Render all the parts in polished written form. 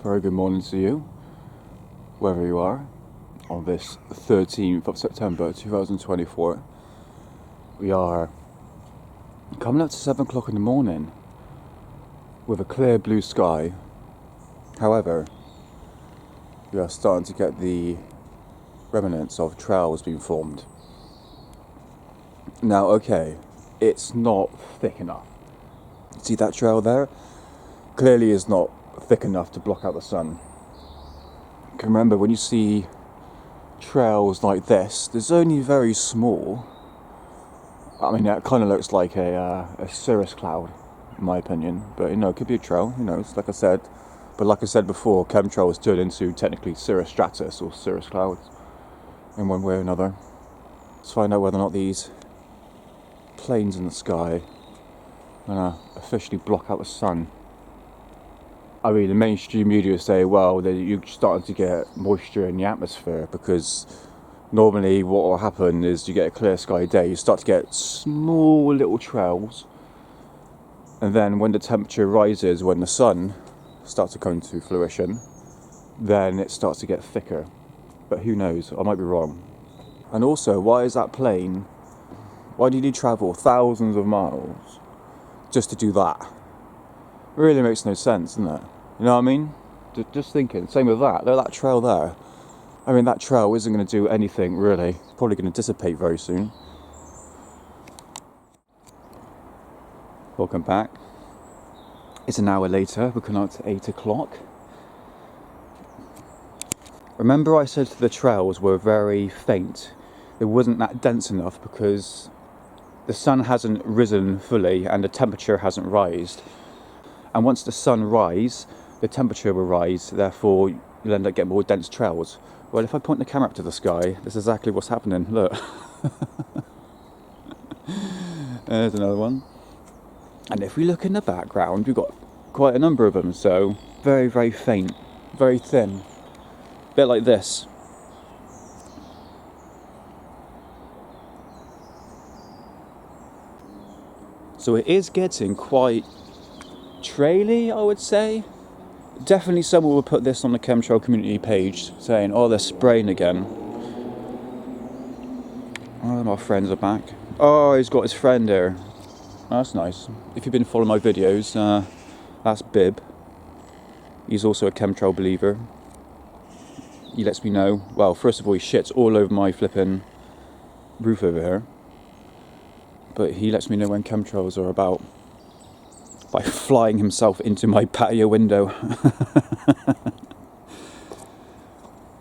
Very good morning to you, wherever you are, on this 13th of September 2024. We are coming up to 7 o'clock in the morning with a clear blue sky. However, we are starting to get the remnants of trails being formed. Now, okay, it's not thick enough. See that trail there? Clearly is not thick enough to block out the sun. You can remember when you see trails like this, there's only very small. I mean, it kind of looks like a cirrus cloud, in my opinion. But it could be a trail. Who knows? Like I said, but like I said before, chemtrails turn into technically cirrus stratus or cirrus clouds in one way or another. Let's find out whether or not these planes in the sky are gonna officially block out the sun. I mean, the mainstream media say, well, that you're starting to get moisture in the atmosphere, because normally what will happen is you get a clear sky day, you start to get small little trails, and then when the temperature rises, when the sun starts to come to fruition, then it starts to get thicker. But who knows, I might be wrong. And also, why is that plane, why did he travel thousands of miles just to do that? Really makes no sense, doesn't it? You know what I mean? Just thinking. Same with that. Look at that trail there. I mean, that trail isn't going to do anything really. It's probably going to dissipate very soon. Welcome back. It's an hour later. We're coming out to 8 o'clock. Remember I said the trails were very faint. It wasn't that dense enough because the sun hasn't risen fully and the temperature hasn't rised. And once the sun rises, the temperature will rise, therefore you'll end up getting more dense trails. Well, if I point the camera up to the sky, that's exactly what's happening. Look. There's another one. And if we look in the background, we've got quite a number of them, so very, very faint, very thin. A bit like this. So it is getting quite traily, I would say. Definitely someone will put this on the chemtrail community page saying, oh, they're spraying again. Oh, my friends are back. Oh, he's got his friend here. Oh, that's nice. If you've been following my videos, that's Bib. He's also a chemtrail believer. He lets me know, well, first of all, he shits all over my flipping roof over here. But he lets me know when chemtrails are about by flying himself into my patio window.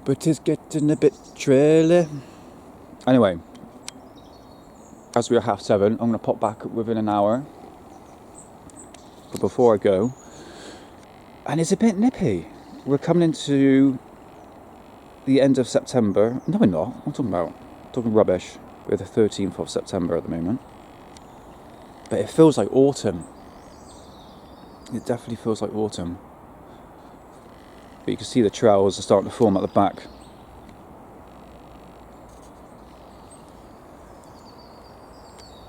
But it's getting a bit traily. Anyway, as we are 7:30, I'm going to pop back within an hour. But before I go, and it's a bit nippy. We're coming into the end of September. No, we're not. What am I talking about? I'm talking rubbish. We're the 13th of September at the moment. But it feels like autumn. It definitely feels like autumn. But you can see the trails are starting to form at the back.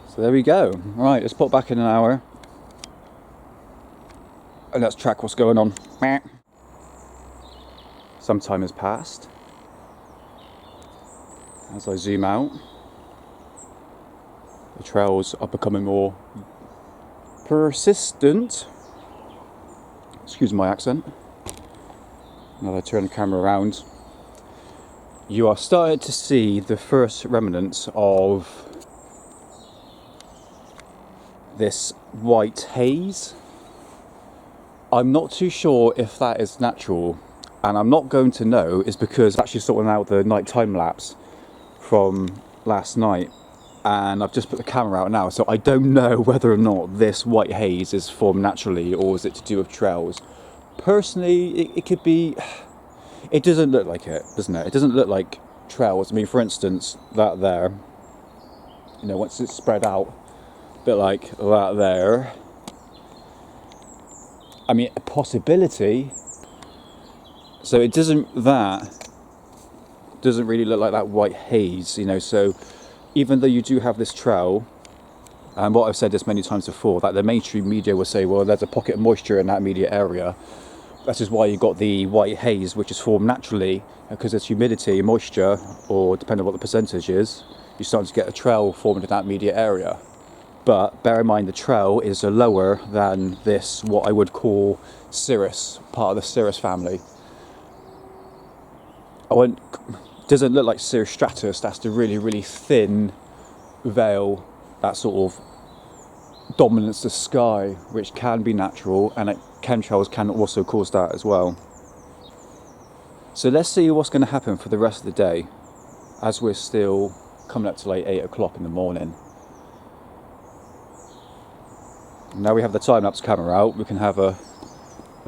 So there we go. Right, let's pop back in an hour. And let's track what's going on. Some time has passed. As I zoom out, the trails are becoming more persistent. Excuse my accent. Now that I turn the camera around, you are starting to see the first remnants of this white haze. I'm not too sure if that is natural, and I'm not going to know is because I'm actually sorting out the night time lapse from last night, and I've just put the camera out now, so I don't know whether or not this white haze is formed naturally or is it to do with trails. Personally, it could be. It doesn't look like it, doesn't it? It doesn't look like trails. I mean, for instance, that there, once it's spread out, a bit like that there. I mean, a possibility. So it doesn't really look like that white haze, so even though you do have this trail, and what I've said this many times before, that the mainstream media will say, well, there's a pocket of moisture in that immediate area, That is why you got the white haze, which is formed naturally because there's humidity and moisture, or depending on what the percentage is, you're starting to get a trail formed in that immediate area. But bear in mind the trail is lower than this, what I would call cirrus, part of the cirrus family. Doesn't look like cirrus stratus, that's the really, really thin veil that sort of dominates the sky, which can be natural, and chemtrails can also cause that as well. So let's see what's going to happen for the rest of the day, as we're still coming up to like 8 o'clock in the morning. Now we have the time-lapse camera out, we can have a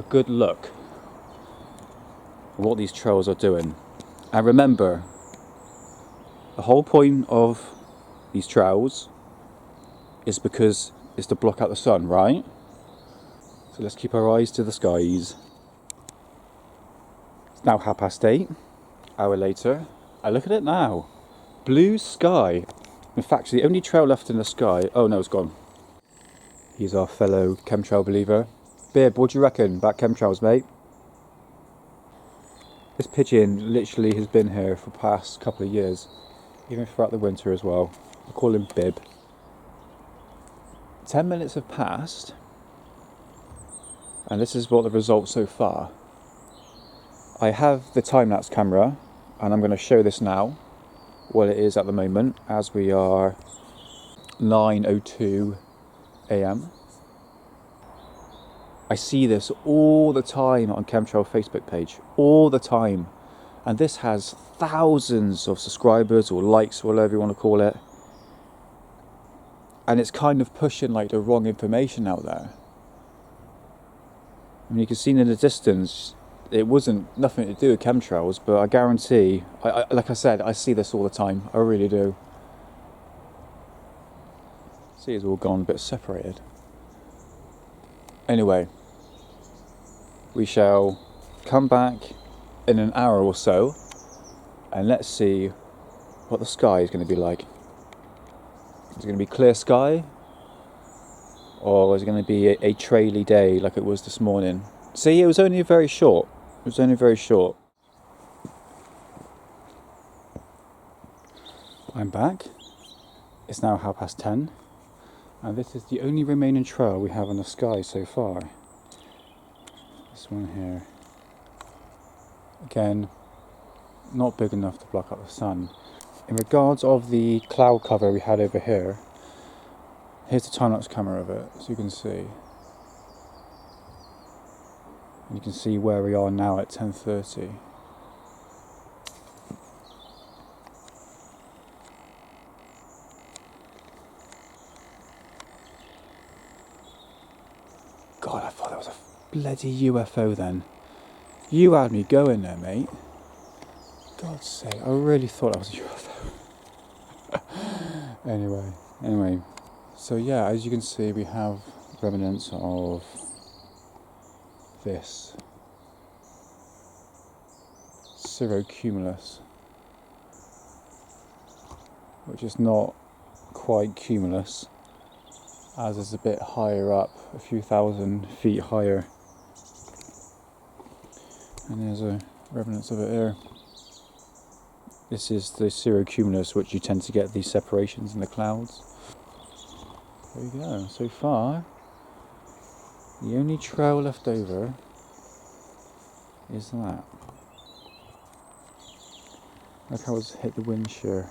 good look at what these trails are doing. And remember, the whole point of these trails is because it's to block out the sun, right? So let's keep our eyes to the skies. It's now 8:30, hour later, and look at it now. Blue sky. In fact, the only trail left in the sky, oh no, it's gone. He's our fellow chemtrail believer. Bib, what do you reckon about chemtrails, mate? This pigeon literally has been here for the past couple of years, even throughout the winter as well. I call him Bib. 10 minutes have passed, and this is what the results so far. I have the time-lapse camera, and I'm going to show this now, what it is at the moment, as we are 9:02 AM. I see this all the time on Chemtrail Facebook page, all the time, and this has thousands of subscribers or likes, whatever you want to call it, and it's kind of pushing like the wrong information out there. I mean, you can see in the distance it wasn't nothing to do with chemtrails, but I guarantee, like I said, I see this all the time, I really do. See, it's all gone a bit separated. Anyway, we shall come back in an hour or so, and let's see what the sky is going to be like. Is it going to be clear sky, or is it going to be a traily day like it was this morning? See, it was only very short. It was only very short. I'm back. It's now 10:30. And this is the only remaining trail we have in the sky so far. This one here. Again, not big enough to block out the sun. In regards of the cloud cover we had over here, here's the time-lapse camera of it, so you can see. And you can see where we are now at 10:30. God, I thought that was a bloody UFO then. You had me going there, mate. God's sake, I really thought that was a UFO. Anyway. So yeah, as you can see, we have remnants of this cirrocumulus, which is not quite cumulus, as is a bit higher up, a few thousand feet higher. And there's a remnants of it here. This is the cirrocumulus, which you tend to get these separations in the clouds. There you go. So far, the only trail left over is that. Look how it's hit the wind shear.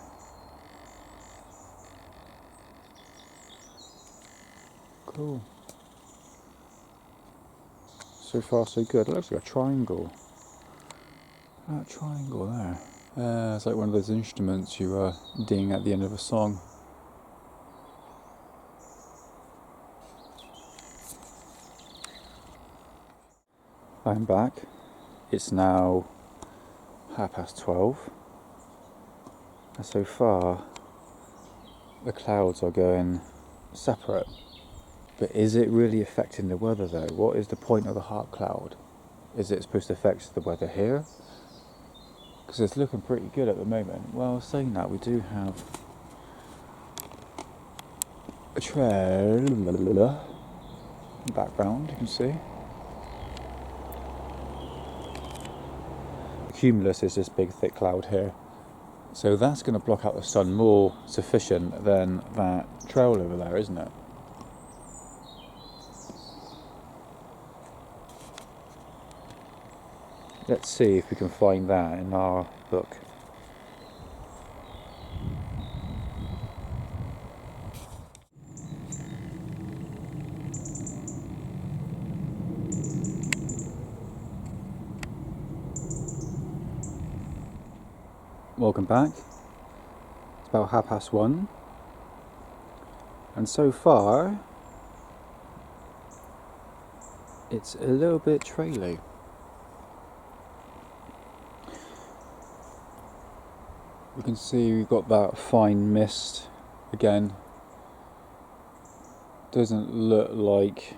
Cool. So far so good. It looks like a triangle. That triangle there. It's like one of those instruments you ding at the end of a song. I'm back. It's now 12:30. And so far, the clouds are going separate. But is it really affecting the weather though? What is the point of the heart cloud? Is it supposed to affect the weather here? Because it's looking pretty good at the moment. Well, saying that, we do have a trail in the background, you can see. cumulus is this big thick cloud here. So that's going to block out the sun more sufficient than that trail over there, isn't it? Let's see if we can find that in our book. Welcome back. It's about 1:30, and so far it's a little bit traily. You can see we've got that fine mist again. Doesn't look like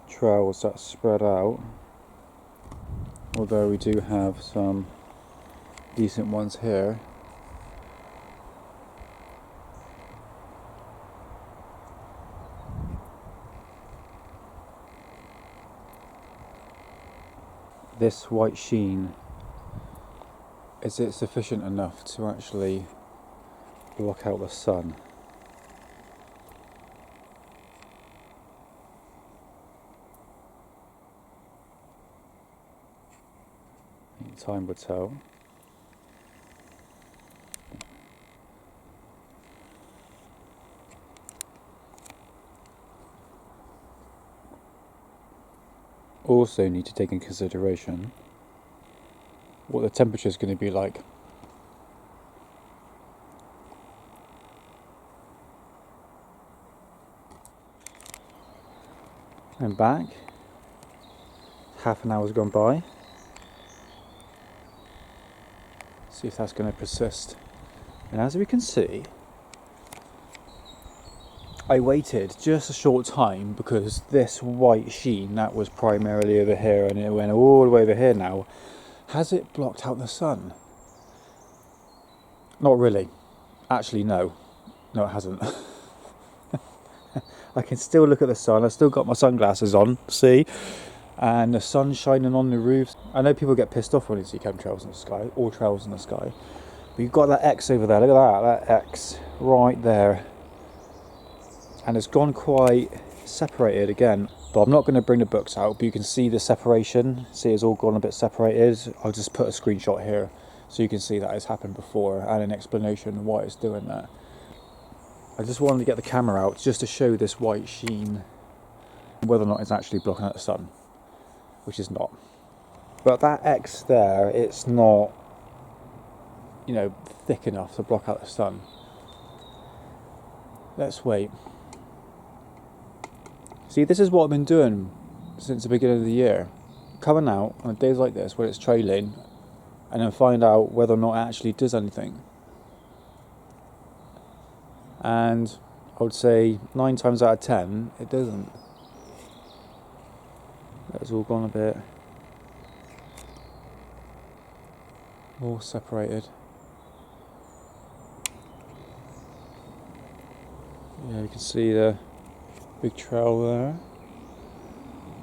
trails that spread out, although we do have some decent ones here. This white sheen, is it sufficient enough to actually block out the sun? I think time will tell. Also need to take in consideration what the temperature is going to be like. I'm back. Half an hour's gone by. See if that's going to persist. And as we can see, I waited just a short time because this white sheen that was primarily over here and it went all the way over here now. Has it blocked out the sun? Not really. Actually, no. No, it hasn't. I can still look at the sun. I've still got my sunglasses on, see? And the sun's shining on the roofs. I know people get pissed off when they see chemtrails in the sky, or trails in the sky. But you've got that X over there. Look at that X right there. And it's gone quite separated again. But I'm not going to bring the books out, but you can see the separation. See, it's all gone a bit separated. I'll just put a screenshot here so you can see that it's happened before and an explanation why it's doing that. I just wanted to get the camera out just to show this white sheen, whether or not it's actually blocking out the sun, which is not. But that X there, it's not, you know, thick enough to block out the sun. Let's wait. See, this is what I've been doing since the beginning of the year. Coming out on days like this where it's trailing and then find out whether or not it actually does anything. And I would say 9 times out of 10, it doesn't. That's all gone a bit more separated. Yeah, you can see the big trail there.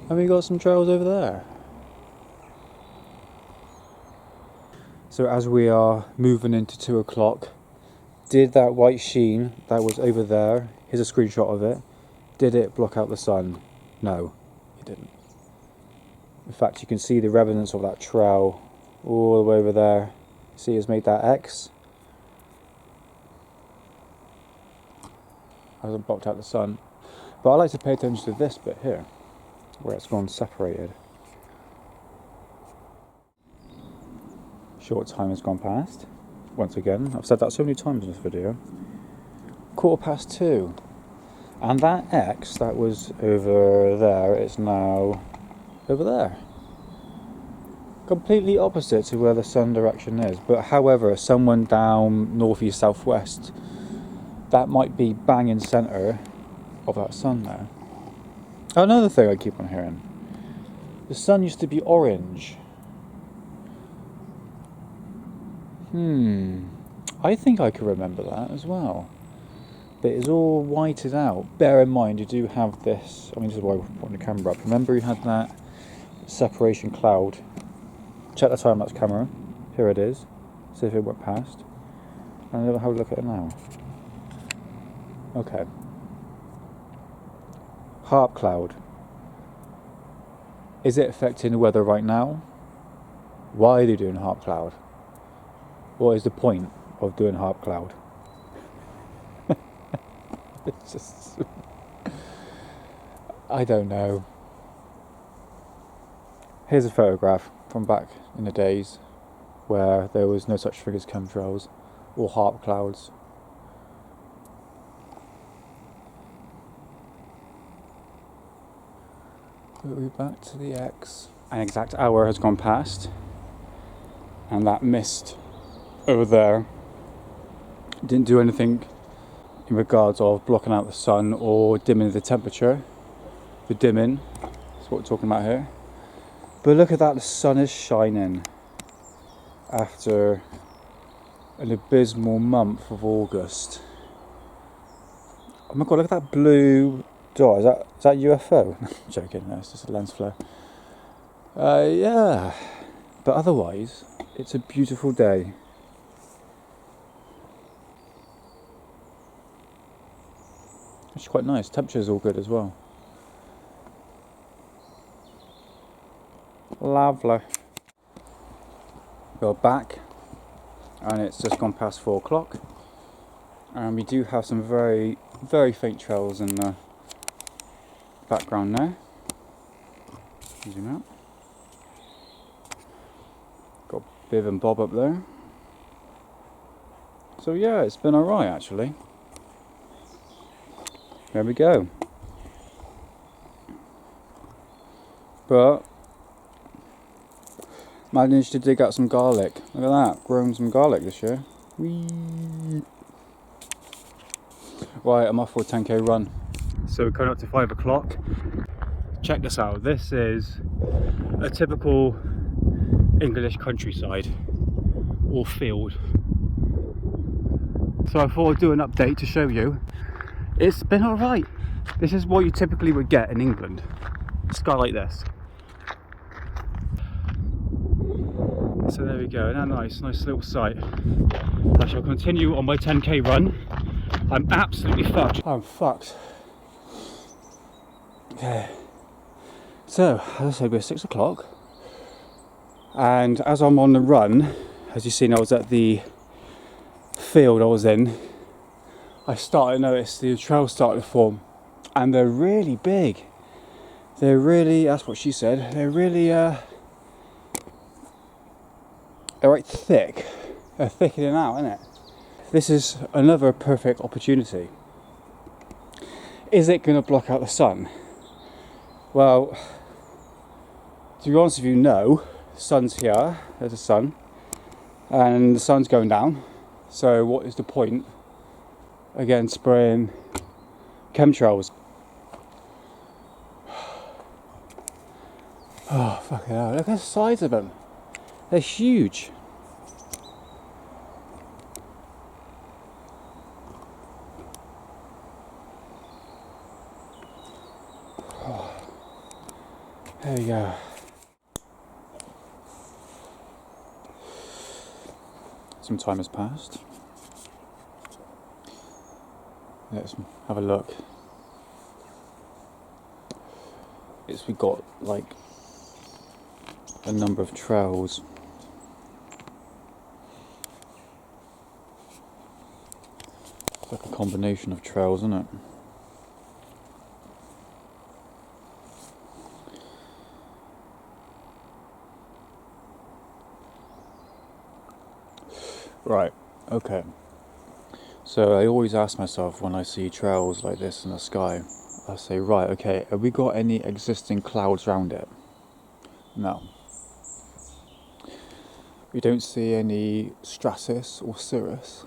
And we got some trails over there. So as we are moving into 2 o'clock, did that white sheen that was over there, here's a screenshot of it, did it block out the sun? No, it didn't. In fact, you can see the remnants of that trail all the way over there. See, it's made that X. Hasn't blocked out the sun. But I like to pay attention to this bit here, where it's gone separated. Short time has gone past. Once again, I've said that so many times in this video. 2:15. And that X that was over there is now over there. Completely opposite to where the sun direction is. But however, someone down northeast, southwest, that might be bang in centre of that sun there. Another thing I keep on hearing. The sun used to be orange. I think I can remember that as well. But it's all whited out. Bear in mind, you do have this. I mean, this is why we're putting the camera up. Remember, you had that separation cloud check the time-lapse camera. Here it is. See if it went past. And we'll have a look at it now. Okay. Harp cloud. Is it affecting the weather right now? Why are they doing harp cloud? What is the point of doing harp cloud? It's just... I don't know. Here's a photograph from back in the days where there was no such thing as chemtrails or harp clouds. We're back to the X. An exact hour has gone past, and that mist over there didn't do anything in regards of blocking out the sun or dimming the temperature. The dimming, that's what we're talking about here. But look at that, the sun is shining after an abysmal month of August. Oh my god, look at that blue dot. Is that UFO? I'm joking, no, it's just a lens flare. Yeah, but otherwise, it's a beautiful day. It's quite nice. Temperature's all good as well. Lovely. We're back, and it's just gone past 4 o'clock, and we do have some very, very faint trails in the background now. Zoom out. Got Biv and Bob up there. So yeah, it's been alright actually. There we go. But managed to dig out some garlic. Look at that, grown some garlic this year. Whee! Right, I'm off for a 10k run. So we're coming up to 5 o'clock. Check this out. This is a typical English countryside or field. So I thought I'd do an update to show you. It's been alright. This is what you typically would get in England. A sky like this. So there we go, isn't that nice little sight. I shall continue on my 10k run. I'm absolutely fucked. I'm fucked. Okay. So, as I said, we're 6 o'clock. And as I'm on the run, as you've seen, I was at the field I was in. I started to notice the trails started to form. And they're really big. They're really, that's what she said, they're really, they're right thick. They're thickening out, isn't it? This is another perfect opportunity. Is it going to block out the sun? Well, to be honest with you, no. The sun's here, there's the sun, and the sun's going down. So what is the point, again, spraying chemtrails? Oh, fucking hell, look at the size of them. They're huge. Oh, there we go. Some time has passed. Let's have a look. We've got like a number of trails. It's like a combination of trails, isn't it? Right, okay. So I always ask myself when I see trails like this in the sky, I say, right, okay, have we got any existing clouds around it? No. We don't see any stratus or cirrus,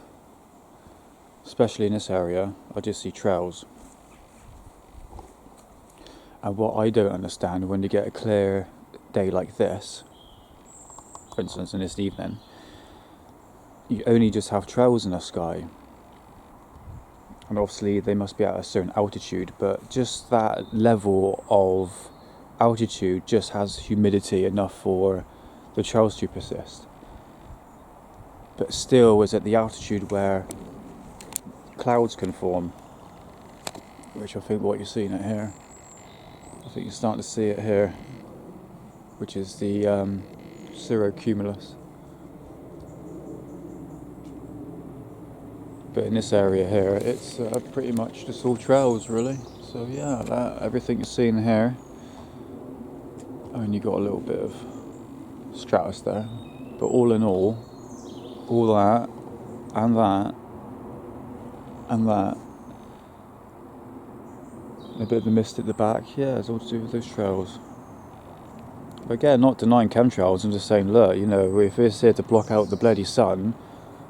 especially in this area. I just see trails. And what I don't understand, when you get a clear day like this, for instance in this evening, you only just have trails in the sky. And obviously they must be at a certain altitude, but just that level of altitude just has humidity enough for the trails do persist. But still is at the altitude where clouds can form, which I think what you're seeing it here. I think you're starting to see it here, which is the cirrocumulus. But in this area here, it's pretty much just all trails, really. So yeah, everything you're seeing here. I mean, you got a little bit of stratus there, but all in all that, and that, and that, a bit of the mist at the back, yeah, it's all to do with those trails. But again, not denying chemtrails, I'm just saying, look, you know, if it's here to block out the bloody sun,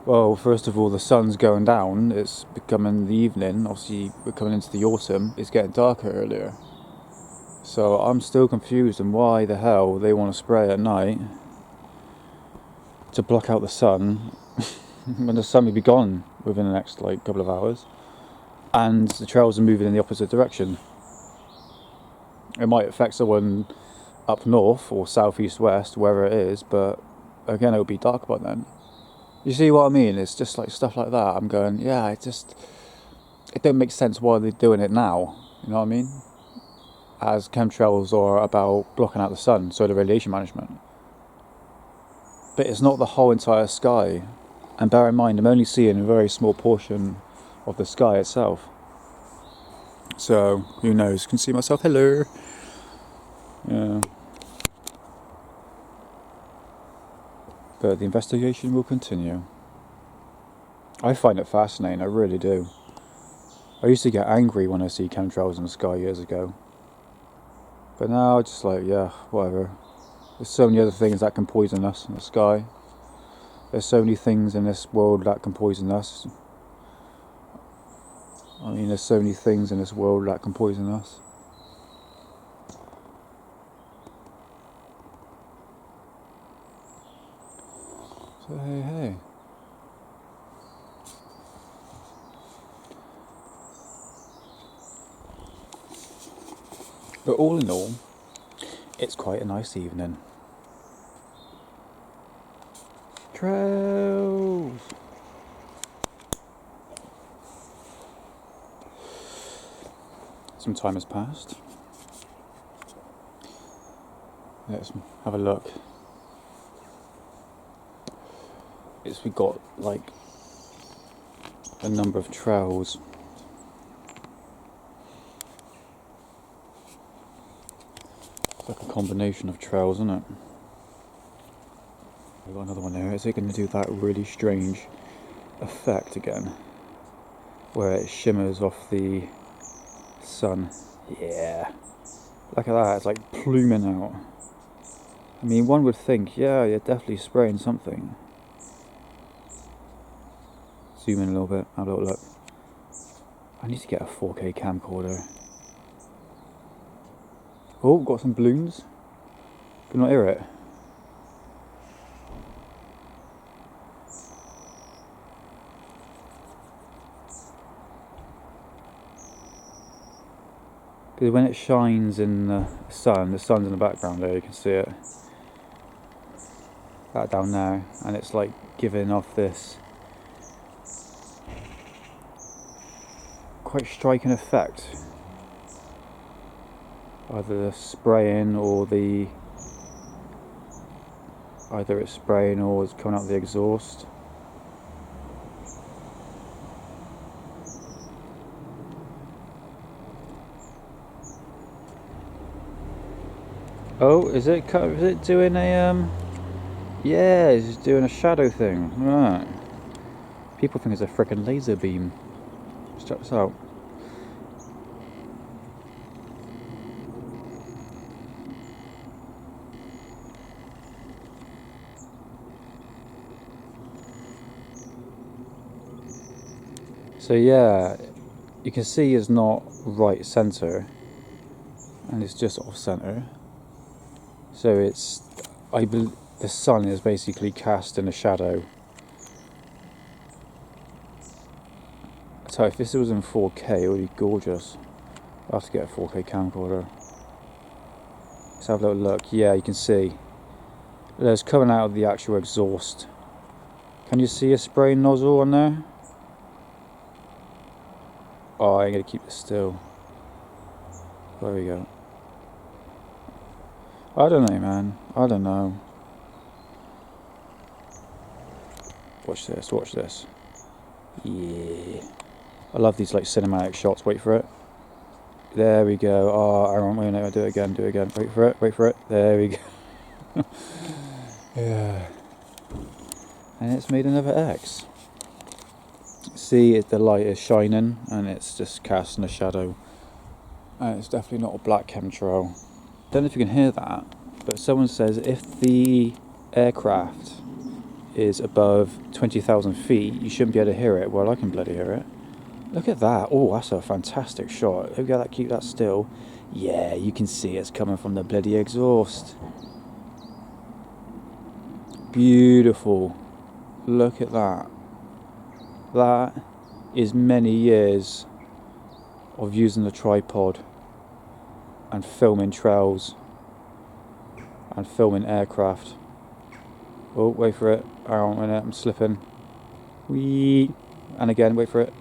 well, first of all, the sun's going down, it's becoming the evening, obviously we're coming into the autumn, it's getting darker earlier. So I'm still confused on why the hell they want to spray at night to block out the sun when the sun will be gone within the next couple of hours, and the trails are moving in the opposite direction. It might affect someone up north or south, east, west, wherever it is, but again, it'll be dark by then. You see what I mean? It's just like stuff like that. I'm going, yeah, it don't make sense why they're doing it now. You know what I mean? As chemtrails are about blocking out the sun, so the radiation management. But it's not the whole entire sky. And bear in mind, I'm only seeing a very small portion of the sky itself. So, who knows? Can see myself. Hello. Yeah. But the investigation will continue. I find it fascinating, I really do. I used to get angry when I see chemtrails in the sky years ago. But now, it's just like, yeah, whatever. There's so many other things that can poison us in the sky. There's so many things in this world that can poison us. I mean, there's so many things in this world that can poison us. So hey. But all in all, it's quite a nice evening. Trails! Some time has passed. Let's have a look. We've got a number of trails. It's like a combination of trails, isn't it? We've got another one there. Is it going to do that really strange effect again? Where it shimmers off the sun. Yeah. Look at that, it's like pluming out. I mean, one would think, yeah, you're definitely spraying something. Zoom in a little bit, have a little look. I need to get a 4K camcorder. Oh, got some balloons. Can not hear it. Because when it shines in the sun's in the background there, you can see it. That down there, and it's like giving off this quite striking effect. Either the spraying or either it's spraying or it's coming out the exhaust. Oh, is it doing a yeah, it's doing a shadow thing. Right. People think it's a frickin' laser beam. Let's check this out. So yeah, you can see it's not right center, and it's just off center. So it's, the sun is basically cast in a shadow. So if this was in 4K, it would be gorgeous. I'll have to get a 4K camcorder. Let's have a little look. Yeah, you can see There's coming out of the actual exhaust. Can you see a spray nozzle on there? Oh, I'm going to keep this still. There we go. I don't know, man. I don't know. Watch this, watch this. Yeah. I love these like cinematic shots. Wait for it. There we go. Oh, I won't wait. Do it again, do it again. Wait for it, wait for it. There we go. Yeah. And it's made another X. See, the light is shining and it's just casting a shadow. And it's definitely not a black chemtrail. Don't know if you can hear that, but someone says if the aircraft is above 20,000 feet, you shouldn't be able to hear it. Well, I can bloody hear it. Look at that. Oh, that's a fantastic shot. Look at that, keep that still. Yeah, you can see it's coming from the bloody exhaust. Beautiful. Look at that. That is many years of using the tripod and filming trails and filming aircraft. Oh, wait for it. Hang on a minute, I'm slipping. Whee! And again, wait for it.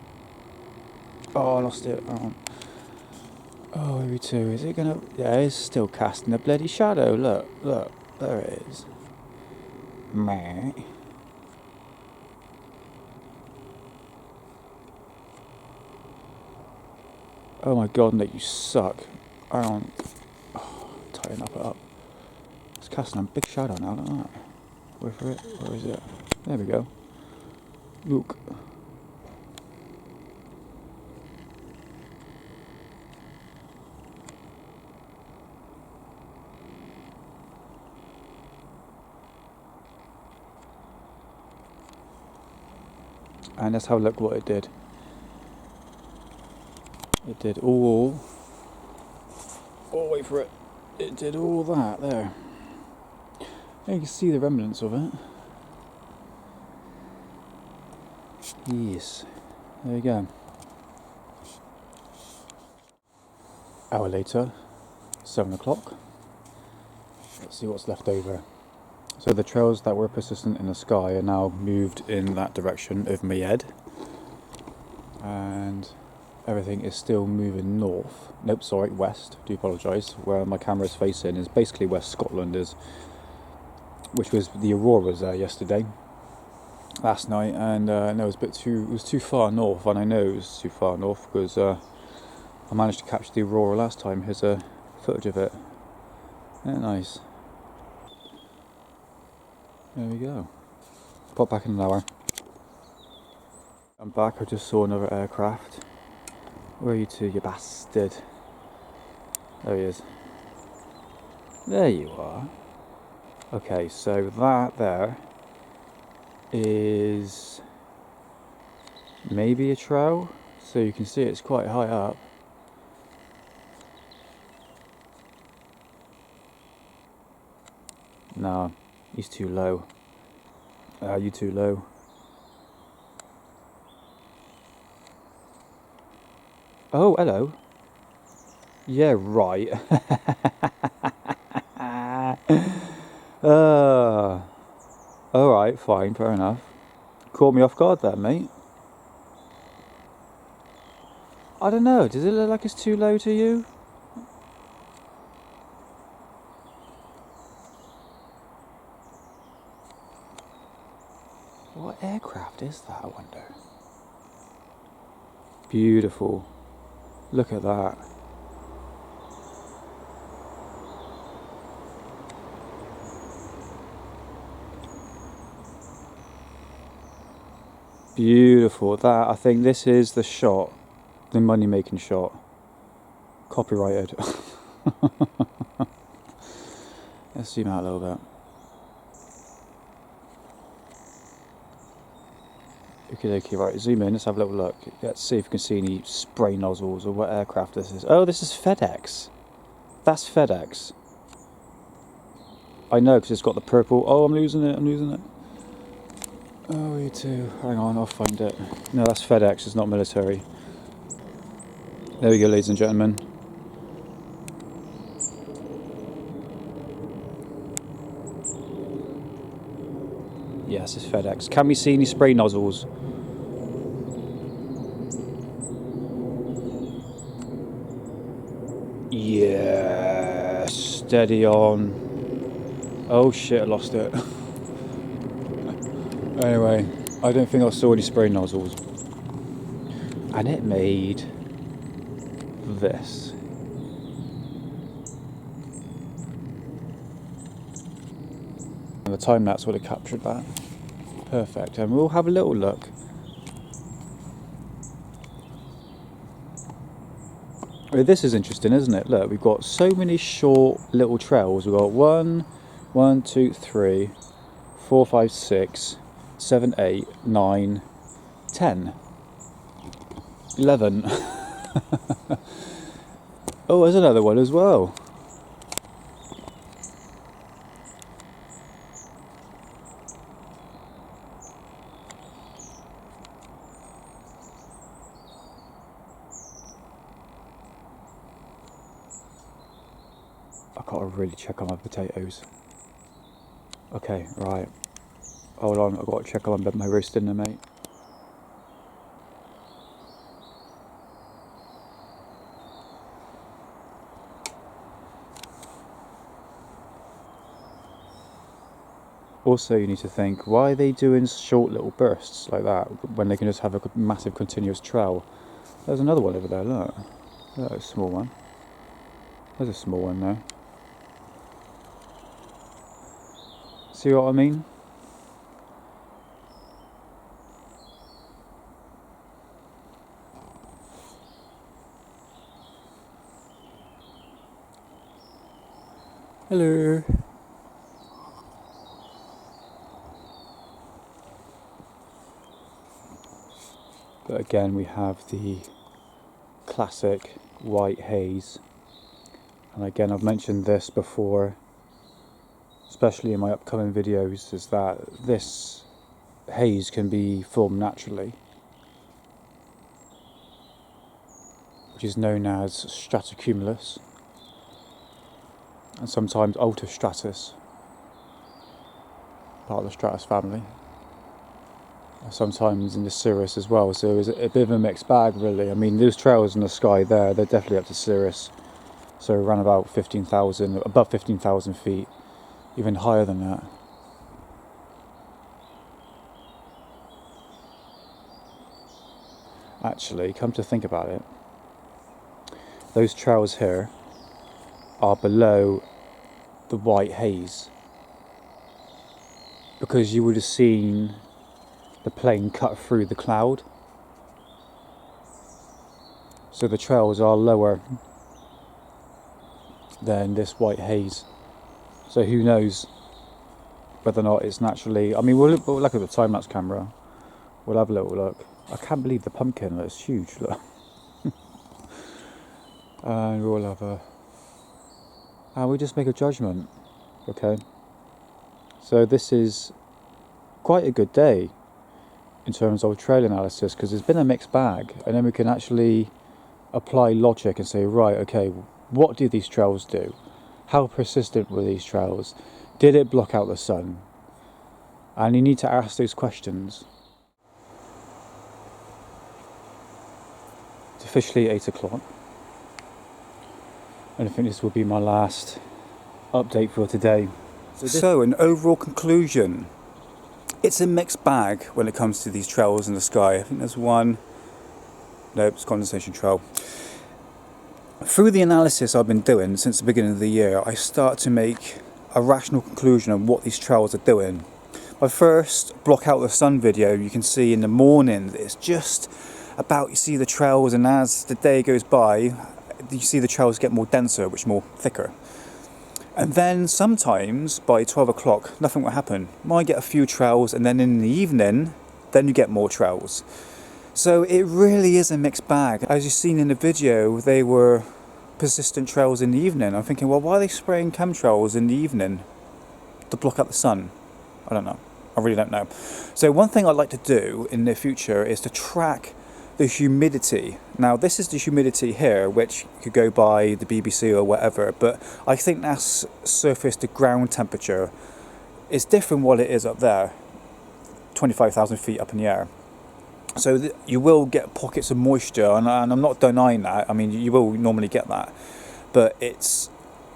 Oh, I lost it. Hang on. Oh, maybe two. Is it gonna... Yeah, it's still casting a bloody shadow. Look, look. There it is. Meh. Oh my god, Nick, you suck. Hang on. Oh, tighten up it up. It's casting a big shadow now, look at that. Wait for it. Where is it? There we go. Look. And let's have a look what it did. It did all... Oh, wait for it. It did all that there. And you can see the remnants of it. Yes. There you go. Hour later, 7 o'clock. Let's see what's left over. So the trails that were persistent in the sky are now moved in that direction of my head. And everything is still moving north. Nope, sorry, west. Do apologise. Where my camera is facing is basically where Scotland is, which was the auroras there yesterday, last night, and no, it was a bit too. It was too far north, and I know it was too far north because I managed to capture the aurora last time. Here's a footage of it. Isn't it nice? There we go. Pop back in an hour. I'm back. I just saw another aircraft. Where are you two, you bastard? There he is. There you are. Okay, so that there is maybe a trail. So you can see it's quite high up. No, he's too low. You too low. Oh, hello. Yeah, right. Alright, fine, fair enough. Caught me off guard there, mate. I don't know, does it look like it's too low to you? What aircraft is that, I wonder? Beautiful. Look at that. Beautiful. That, I think this is the shot, the money making shot. Copyrighted. Let's zoom out a little bit. Okay, right, zoom in, let's have a little look. Let's see if we can see any spray nozzles or what aircraft this is. Oh, this is FedEx. That's FedEx. I know, because it's got the purple. Oh, I'm losing it, I'm losing it. Oh, you too. Hang on, I'll find it. No, that's FedEx, it's not military. There we go, ladies and gentlemen. Yes, it's FedEx. Can we see any spray nozzles? Yeah, steady on. Oh shit, I lost it. Anyway, I don't think I saw any spray nozzles. And it made this. And the time lapse would have captured that. Perfect. And we'll have a little look. Oh, this is interesting, isn't it? Look, we've got so many short little trails. We've got 1, 2, 3, 4, 5, 6, 7, 8, 9, 10, 11. Oh, there's another one as well. I've got to really check on my potatoes. Okay, right. Hold on, I've got to check on my roast dinner, mate. Also, you need to think, why are they doing short little bursts like that when they can just have a massive continuous trail? There's another one over there, look. Look, a small one. There's a small one there. See what I mean? Hello. But again, we have the classic white haze. And again, I've mentioned this before, especially in my upcoming videos, is that this haze can be formed naturally, which is known as stratocumulus, and sometimes altostratus, part of the stratus family, sometimes in the cirrus as well. So it's a bit of a mixed bag, really. I mean, those trails in the sky there, they're definitely up to cirrus, so around about 15,000, above 15,000 feet, even higher than that. Actually, come to think about it, those trails here are below the white haze, because you would have seen the plane cut through the cloud. So the trails are lower than this white haze. So who knows whether or not it's naturally... I mean, we'll look at the time-lapse camera. We'll have a little look. I can't believe the pumpkin, it's huge, look. And we'll have a... And we just make a judgment, okay? So this is quite a good day in terms of trail analysis, because there's been a mixed bag, and then we can actually apply logic and say, right, okay, what do these trails do? How persistent were these trails? Did it block out the sun? And you need to ask those questions. It's officially 8 o'clock. And I think this will be my last update for today. So an overall conclusion. It's a mixed bag when it comes to these trails in the sky. I think there's one... Nope, it's condensation trail. Through the analysis I've been doing since the beginning of the year, I start to make a rational conclusion on what these trails are doing. My first block out the sun video, you can see in the morning, it's just about, you see the trails, and as the day goes by, you see the trails get more denser, which more thicker. And then sometimes by 12 o'clock, nothing will happen. You might get a few trails, and then in the evening, then you get more trails. So it really is a mixed bag. As you've seen in the video, they were persistent trails in the evening. I'm thinking, well, why are they spraying chemtrails in the evening to block out the sun? I don't know. I really don't know. So one thing I'd like to do in the future is to track the humidity. Now, this is the humidity here, which could go by the BBC or whatever, but I think that's surface to ground temperature. It's different what it is up there. 25,000 feet up in the air. So you will get pockets of moisture, and I'm not denying that. I mean, you will normally get that, but it's,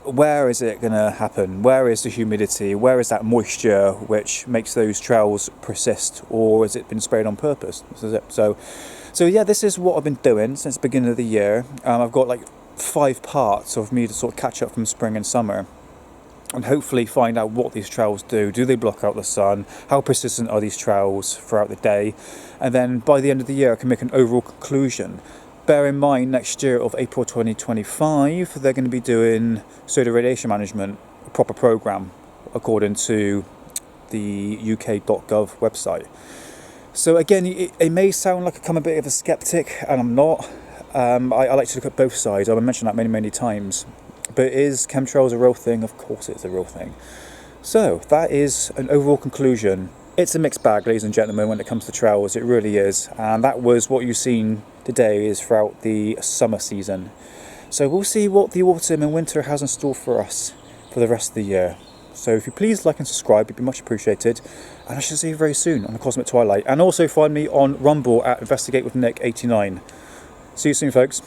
where is it going to happen? Where is the humidity? Where is that moisture which makes those trails persist, or has it been sprayed on purpose? This is it. So yeah, this is what I've been doing since the beginning of the year. I've got like 5 parts of me to sort of catch up from spring and summer, and hopefully find out what these trails do. Do they block out the sun? How persistent are these trails throughout the day? And then by the end of the year, I can make an overall conclusion. Bear in mind, next year of April 2025, they're going to be doing solar radiation management, a proper programme, according to the UK.gov website. So again, it may sound like I'm a bit of a skeptic, and I'm not. I like to look at both sides. I've mentioned that many times. But is chemtrails a real thing? Of course it's a real thing. So that is an overall conclusion. It's a mixed bag, ladies and gentlemen, when it comes to trails. It really is. And that was what you've seen today is throughout the summer season. So we'll see what the autumn and winter has in store for us for the rest of the year. So if you please like and subscribe, it'd be much appreciated. And I shall see you very soon on the Cosmic Twilight. And also find me on Rumble at InvestigateWithNick89. See you soon, folks.